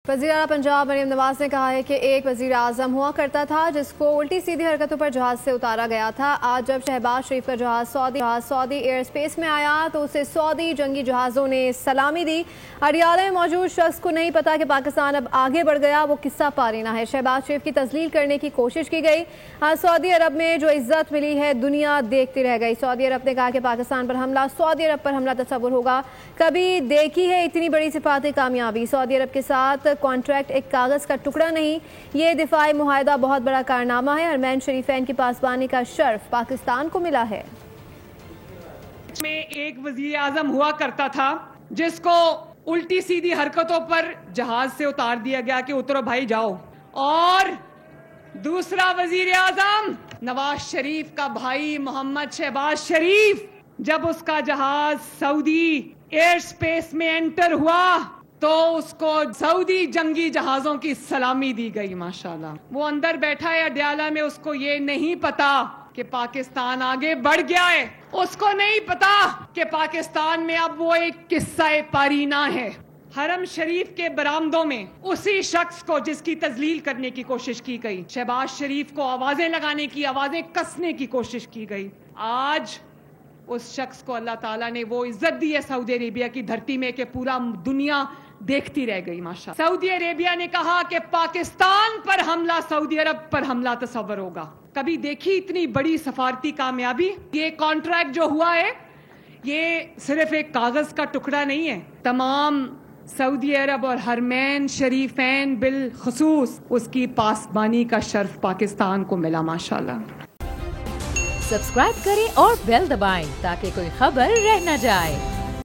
वज़ीर-ए-आला पंजाब मरियम नवाज ने कहा है कि एक वज़ीर आज़म हुआ करता था जिसको उल्टी सीधी हरकतों पर जहाज से उतारा गया था। आज जब शहबाज शरीफ का जहाज सऊदी एयर स्पेस में आया तो उसे सऊदी जंगी जहाज़ों ने सलामी दी। अडियाला में मौजूद शख्स को नहीं पता कि पाकिस्तान अब आगे बढ़ गया, वो किस्सा पारीना है। शहबाज शरीफ की तजलील करने की कोशिश की गई। आज सऊदी अरब में जो इज्जत मिली है दुनिया देखती रह गई। सऊदी अरब ने कहा कि पाकिस्तान पर हमला सऊदी अरब पर हमला तस्वुर होगा, कभी देखी है इतनी बड़ी सिफाती कामयाबी। सऊदी अरब के साथ कॉन्ट्रैक्ट एक कागज का टुकड़ा नहीं, ये दिफाई मुआहदा बहुत बड़ा कारनामा है। हरमैन शरीफैन की पासबानी का शर्फ पाकिस्तान को मिला है। में एक वजीर आजम हुआ करता था जिसको उल्टी सीधी हरकतों पर जहाज से उतार दिया गया कि उतरो भाई जाओ, और दूसरा वजीर आजम नवाज शरीफ का भाई मोहम्मद शहबाज शरीफ, जब उसका जहाज सऊदी एयर स्पेस में एंटर हुआ तो उसको सऊदी जंगी जहाजों की सलामी दी गई। माशाल्लाह, वो अंदर बैठा है अडियाला में, उसको ये नहीं पता कि पाकिस्तान आगे बढ़ गया है, उसको नहीं पता कि पाकिस्तान में अब वो एक किस्सा पारीना है। हरम शरीफ के बरामदों में उसी शख्स को जिसकी तजलील करने की कोशिश की गई, शहबाज शरीफ को आवाजें लगाने की, आवाजें कसने की कोशिश की गई, आज उस शख्स को अल्लाह ताला ने वो इज्जत दी है सऊदी अरेबिया की धरती में कि पूरा दुनिया देखती रह गई। माशाअल्लाह, सऊदी अरेबिया ने कहा कि पाकिस्तान पर हमला सऊदी अरब पर हमला तस्वर होगा, कभी देखी इतनी बड़ी सफारती कामयाबी। ये कॉन्ट्रैक्ट जो हुआ है ये सिर्फ एक कागज का टुकड़ा नहीं है, तमाम सऊदी अरब और हरमैन शरीफैन बिल खुसूस उसकी पासबानी का शर्फ पाकिस्तान को मिला। माशाअल्लाह, सब्सक्राइब करें और बेल दबाएं ताकि कोई खबर रह न जाए।